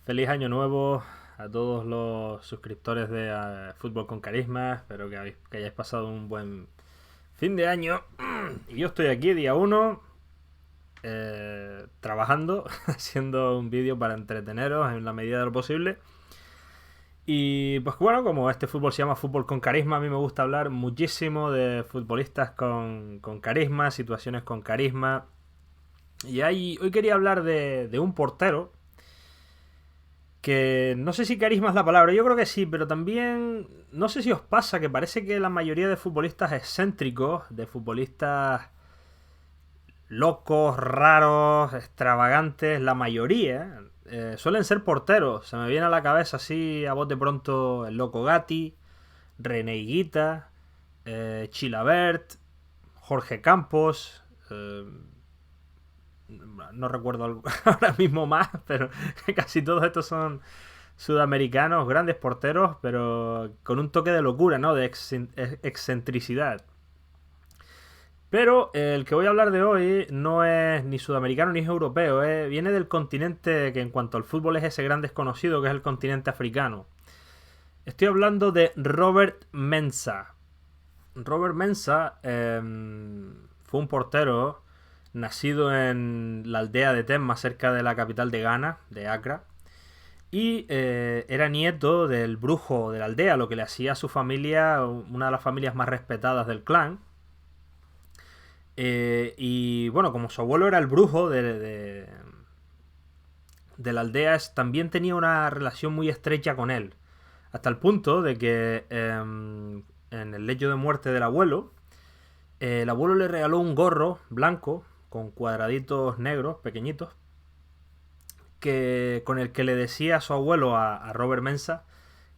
Feliz año nuevo a todos los suscriptores de Fútbol con Carisma. Espero que hayáis pasado un buen fin de año. Y yo estoy aquí día uno trabajando, haciendo un vídeo para entreteneros en la medida de lo posible. Y pues bueno, como este fútbol se llama Fútbol con Carisma, a mí me gusta hablar muchísimo de futbolistas con carisma, situaciones con carisma. Hoy quería hablar de un portero que no sé si carisma es la palabra, yo creo que sí, pero también no sé si os pasa que parece que la mayoría de futbolistas excéntricos, de futbolistas locos, raros, extravagantes, la mayoría suelen ser porteros. Se me viene a la cabeza así a bote pronto el Loco Gatti, René Higuita, Chilabert, Jorge Campos, no recuerdo ahora mismo más, pero casi todos estos son sudamericanos, grandes porteros, pero con un toque de locura, ¿no? De excentricidad. Pero el que voy a hablar de hoy no es ni sudamericano ni es europeo, viene del continente que en cuanto al fútbol es ese gran desconocido, que es el continente africano. Estoy hablando de Robert Mensah. Robert Mensah fue un portero nacido en la aldea de Temma, cerca de la capital de Ghana, de Accra. Y era nieto del brujo de la aldea, lo que le hacía a su familia una de las familias más respetadas del clan. Y bueno, como su abuelo era el brujo de la aldea, también tenía una relación muy estrecha con él. Hasta el punto de que en el lecho de muerte del abuelo, el abuelo le regaló un gorro blanco con cuadraditos negros pequeñitos con el que le decía a su abuelo, a Robert Mensah,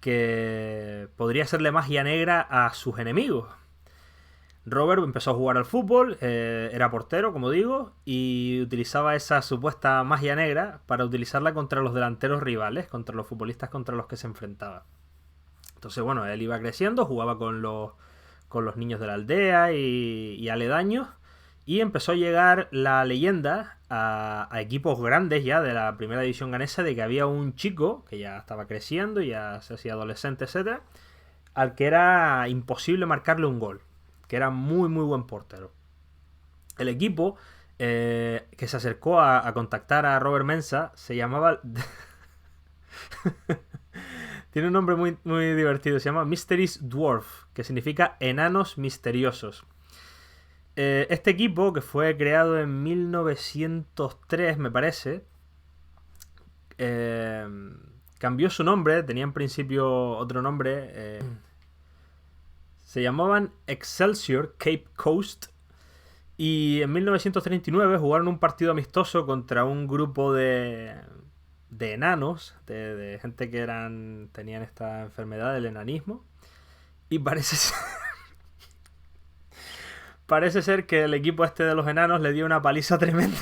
que podría hacerle magia negra a sus enemigos. Robert empezó a jugar al fútbol, era portero, como digo, y utilizaba esa supuesta magia negra para utilizarla contra los delanteros rivales, contra los futbolistas contra los que se enfrentaba. Entonces, bueno, él iba creciendo, jugaba con los niños de la aldea y aledaños, y empezó a llegar la leyenda a equipos grandes ya de la primera división ganesa de que había un chico que ya estaba creciendo, ya se hacía adolescente, etcétera, al que era imposible marcarle un gol, que era muy muy buen portero. El equipo que se acercó a contactar a Robert Mensah se llamaba tiene un nombre muy, muy divertido, se llama Mysteries Dwarf, que significa enanos misteriosos. Este equipo, que fue creado en 1903, me parece, eh, cambió su nombre, tenía en principio otro nombre, se llamaban Excelsior Cape Coast, y en 1939 jugaron un partido amistoso contra un grupo de enanos, de gente que tenían esta enfermedad del enanismo, y parece ser que el equipo este de los enanos le dio una paliza tremenda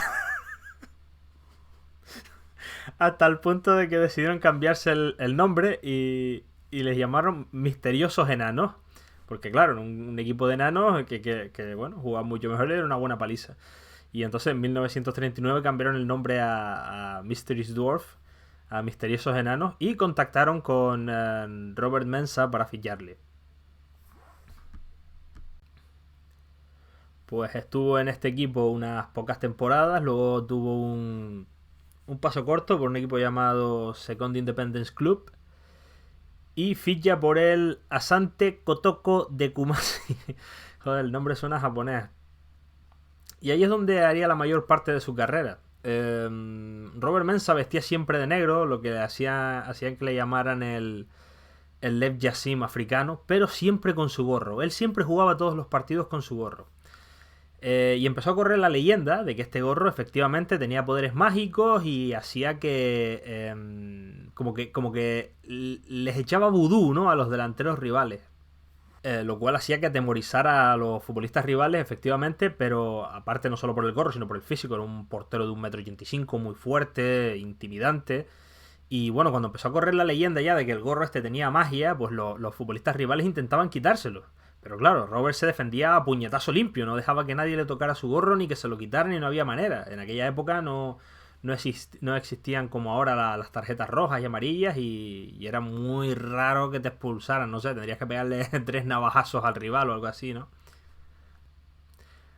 hasta el punto de que decidieron cambiarse el nombre y les llamaron Misteriosos Enanos. Porque claro, un equipo de enanos que bueno, jugaba mucho mejor y era una buena paliza. Y entonces en 1939 cambiaron el nombre a Mysteries Dwarf, a Misteriosos Enanos, y contactaron con Robert Mensah para ficharle. Pues estuvo en este equipo unas pocas temporadas, luego tuvo un paso corto por un equipo llamado Second Independence Club y ficha por el Asante Kotoko de Kumasi. Joder, el nombre suena japonés. Y ahí es donde haría la mayor parte de su carrera. Robert Mensah vestía siempre de negro, lo que hacía que le llamaran el Lev Yassim africano, pero siempre con su gorro. Él siempre jugaba todos los partidos con su gorro. Y empezó a correr la leyenda de que este gorro efectivamente tenía poderes mágicos y hacía como que les echaba vudú, ¿no?, a los delanteros rivales. Lo cual hacía que atemorizara a los futbolistas rivales, efectivamente, pero aparte no solo por el gorro, sino por el físico. Era un portero de 1,85 m, muy fuerte, intimidante. Y bueno, cuando empezó a correr la leyenda ya de que el gorro este tenía magia, pues los futbolistas rivales intentaban quitárselo. Pero claro, Robert se defendía a puñetazo limpio, no dejaba que nadie le tocara su gorro ni que se lo quitaran y no había manera. En aquella época no no existían como ahora las tarjetas rojas y amarillas y era muy raro que te expulsaran, no sé, tendrías que pegarle 3 navajazos al rival o algo así, ¿no?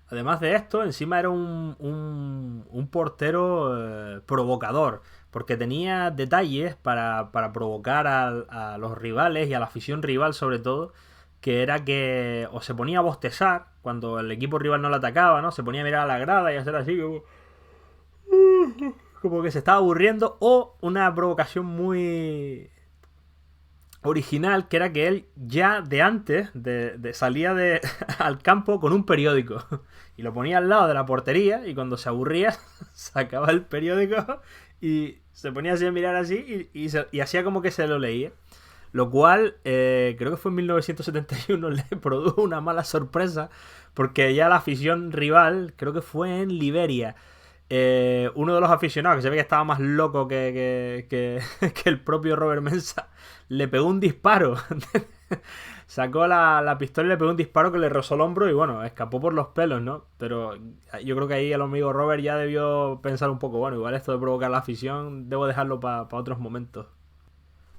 Además de esto, encima era un portero provocador, porque tenía detalles para provocar a los rivales y a la afición rival sobre todo, que era que o se ponía a bostezar cuando el equipo rival no le atacaba, ¿no? Se ponía a mirar a la grada y hacer así como que se estaba aburriendo, o una provocación muy original, que era que él ya de antes salía al campo con un periódico y lo ponía al lado de la portería, y cuando se aburría sacaba el periódico y se ponía así a mirar así y hacía como que se lo leía. Lo cual, creo que fue en 1971, le produjo una mala sorpresa, porque ya la afición rival, creo que fue en Liberia, uno de los aficionados, que se ve que estaba más loco que el propio Robert Mensah, le pegó un disparo. Sacó la pistola y le pegó un disparo que le rozó el hombro y bueno, escapó por los pelos, ¿no? Pero yo creo que ahí el amigo Robert ya debió pensar un poco, bueno, igual esto de provocar la afición, debo dejarlo para otros momentos.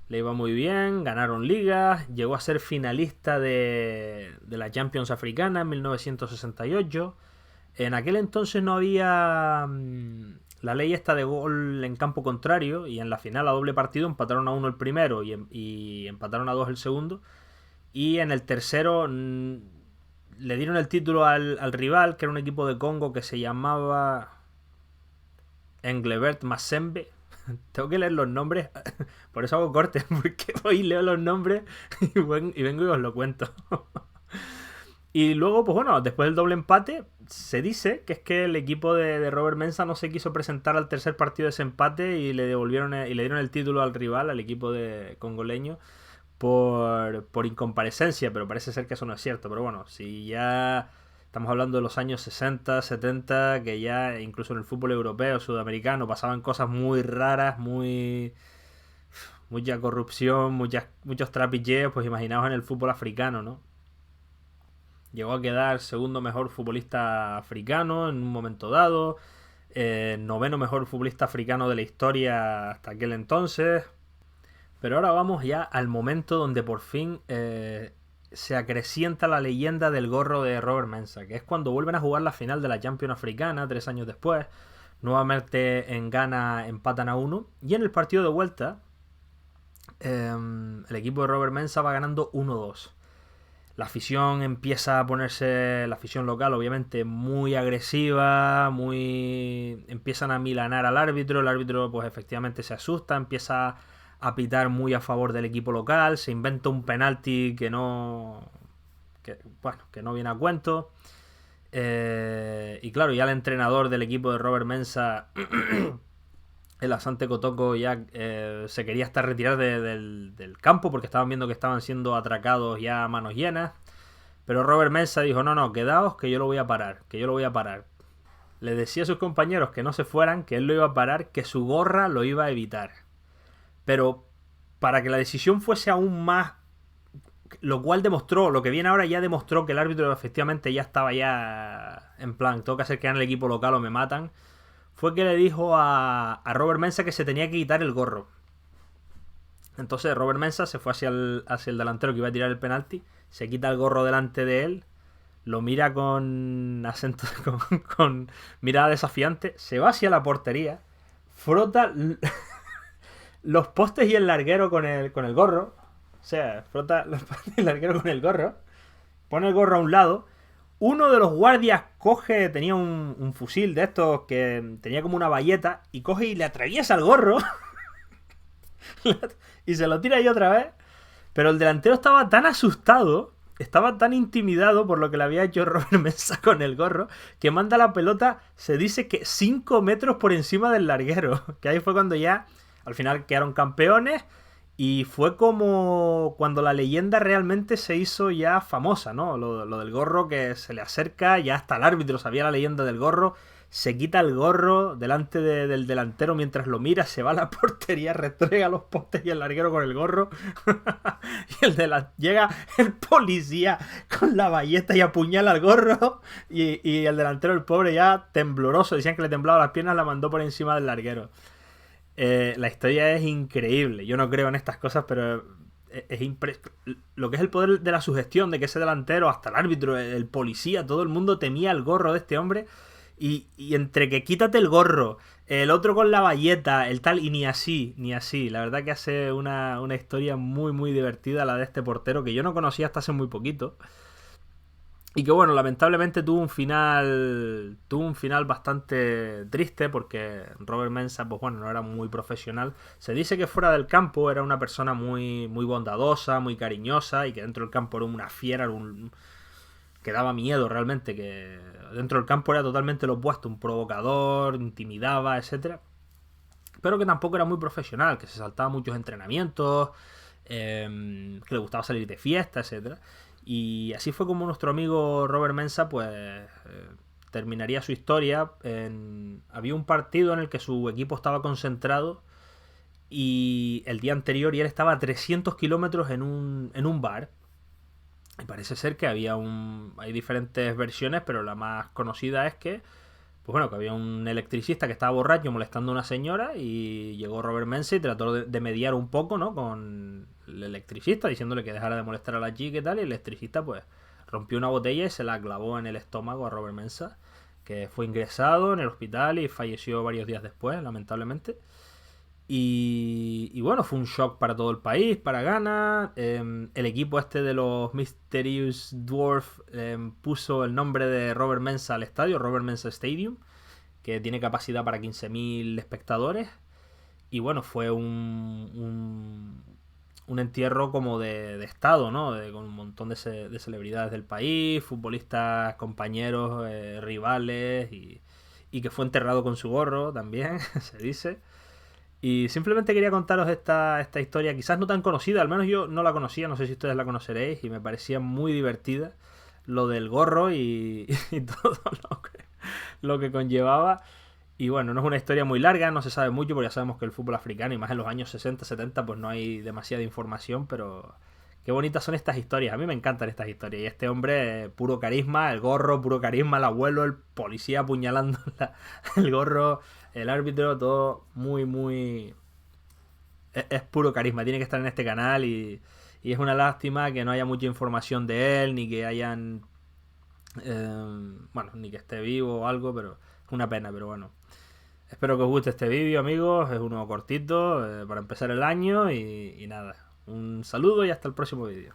Le iba muy bien, ganaron ligas, llegó a ser finalista de la Champions Africana en 1968. En aquel entonces no había la ley esta de gol en campo contrario, y en la final a doble partido empataron a 1 el primero y empataron a 2 el segundo. Y en el tercero le dieron el título al rival, que era un equipo de Congo que se llamaba Englebert Mazembe. Tengo que leer los nombres, por eso hago cortes, porque hoy leo los nombres y vengo y os lo cuento. Y luego, pues bueno, después del doble empate, se dice que es que el equipo de Robert Mensah no se quiso presentar al tercer partido de ese empate y le devolvieron y le dieron el título al rival, al equipo de congoleño, por incomparecencia, pero parece ser que eso no es cierto. Pero bueno, si ya estamos hablando de los años 60, 70, que ya incluso en el fútbol europeo, sudamericano, pasaban cosas muy raras, mucha corrupción, muchos trapicheos, pues imaginaos en el fútbol africano, ¿no? Llegó a quedar segundo mejor futbolista africano en un momento dado, noveno mejor futbolista africano de la historia hasta aquel entonces. Pero ahora vamos ya al momento donde por fin se acrecienta la leyenda del gorro de Robert Mensah, que es cuando vuelven a jugar la final de la Champions Africana 3 años después. Nuevamente en Ghana empatan a 1, y en el partido de vuelta el equipo de Robert Mensah va ganando 1-2. La afición empieza a ponerse, la afición local obviamente, muy agresiva, empiezan a milanar al árbitro. El árbitro pues efectivamente se asusta, empieza a pitar muy a favor del equipo local, se inventa un penalti que no viene a cuento. Y claro, ya el entrenador del equipo de Robert Mensah, el Asante Kotoko, ya se quería estar retirar del campo porque estaban viendo que estaban siendo atracados ya a manos llenas. Pero Robert Mensah dijo, no, quedaos, que yo lo voy a parar, Le decía a sus compañeros que no se fueran, que él lo iba a parar, que su gorra lo iba a evitar. Pero para que la decisión fuese aún más, lo cual demostró, lo que viene ahora ya demostró que el árbitro efectivamente ya estaba ya en plan, tengo que hacer que gane el equipo local o me matan, fue que le dijo a Robert Mensah que se tenía que quitar el gorro. Entonces Robert Mensah se fue hacia el delantero que iba a tirar el penalti, se quita el gorro delante de él, lo mira con acento, con mirada desafiante, se va hacia la portería, frota los postes y el larguero con el gorro, o sea, frota los postes y el larguero con el gorro, pone el gorro a un lado. Uno de los guardias tenía un fusil de estos que tenía como una bayeta, y coge y le atraviesa el gorro y se lo tira ahí otra vez. Pero el delantero estaba tan asustado, estaba tan intimidado por lo que le había hecho Robert Mensah con el gorro, que manda la pelota, se dice que 5 metros por encima del larguero. Que ahí fue cuando ya al final quedaron campeones. Y fue como cuando la leyenda realmente se hizo ya famosa, ¿no? Lo del gorro, que se le acerca, ya hasta el árbitro sabía la leyenda del gorro, se quita el gorro delante del delantero mientras lo mira, se va a la portería, retrega los postes y el larguero con el gorro. Y llega el policía con la bayeta y apuñala al gorro. Y el delantero, el pobre, ya tembloroso, decían que le temblaba las piernas, la mandó por encima del larguero. La historia es increíble. Yo no creo en estas cosas, pero lo que es el poder de la sugestión, de que ese delantero, hasta el árbitro, el policía, todo el mundo temía el gorro de este hombre. Y entre que quítate el gorro, el otro con la bayeta, el tal, y ni así, ni así. La verdad que hace una historia muy, muy divertida la de este portero, que yo no conocía hasta hace muy poquito. Y que bueno, lamentablemente tuvo un final bastante triste, porque Robert Mensah, pues bueno, no era muy profesional. Se dice que fuera del campo era una persona muy, muy bondadosa, muy cariñosa, y que dentro del campo era una fiera, que daba miedo realmente, que dentro del campo era totalmente lo opuesto, un provocador, intimidaba, etcétera. Pero que tampoco era muy profesional, que se saltaba muchos entrenamientos, que le gustaba salir de fiesta, etcétera. Y así fue como nuestro amigo Robert Mensah pues terminaría su historia. Había un partido en el que su equipo estaba concentrado y el día anterior, y él estaba a 300 kilómetros en un bar. Y parece ser que hay diferentes versiones, pero la más conocida es que, pues bueno, que había un electricista que estaba borracho molestando a una señora, y llegó Robert Mensah y trató de mediar un poco, ¿no?, con el electricista, diciéndole que dejara de molestar a la chica y tal, y el electricista pues rompió una botella y se la clavó en el estómago a Robert Mensah, que fue ingresado en el hospital y falleció varios días después, lamentablemente. Y bueno, fue un shock para todo el país, para Ghana. El equipo este de los Mysterious Dwarf puso el nombre de Robert Mensah al estadio, Robert Mensah Stadium, que tiene capacidad para 15.000 espectadores. Y bueno, fue un entierro como de estado, ¿no? Con un montón de celebridades del país, futbolistas, compañeros, rivales, y que fue enterrado con su gorro también, se dice. Y simplemente quería contaros esta historia, quizás no tan conocida, al menos yo no la conocía, no sé si ustedes la conoceréis, y me parecía muy divertida lo del gorro y todo lo que conllevaba. Y bueno, no es una historia muy larga, no se sabe mucho, porque ya sabemos que el fútbol africano, y más en los años 60, 70, pues no hay demasiada información, pero qué bonitas son estas historias. A mí me encantan estas historias. Y este hombre, puro carisma, el gorro, puro carisma, el abuelo, el policía apuñalando el gorro, el árbitro, todo muy, muy... Es puro carisma, tiene que estar en este canal, y es una lástima que no haya mucha información de él, ni que hayan... bueno, ni que esté vivo o algo, pero es una pena, pero bueno. Espero que os guste este vídeo, amigos. Es uno cortito para empezar el año, y nada. Un saludo y hasta el próximo vídeo.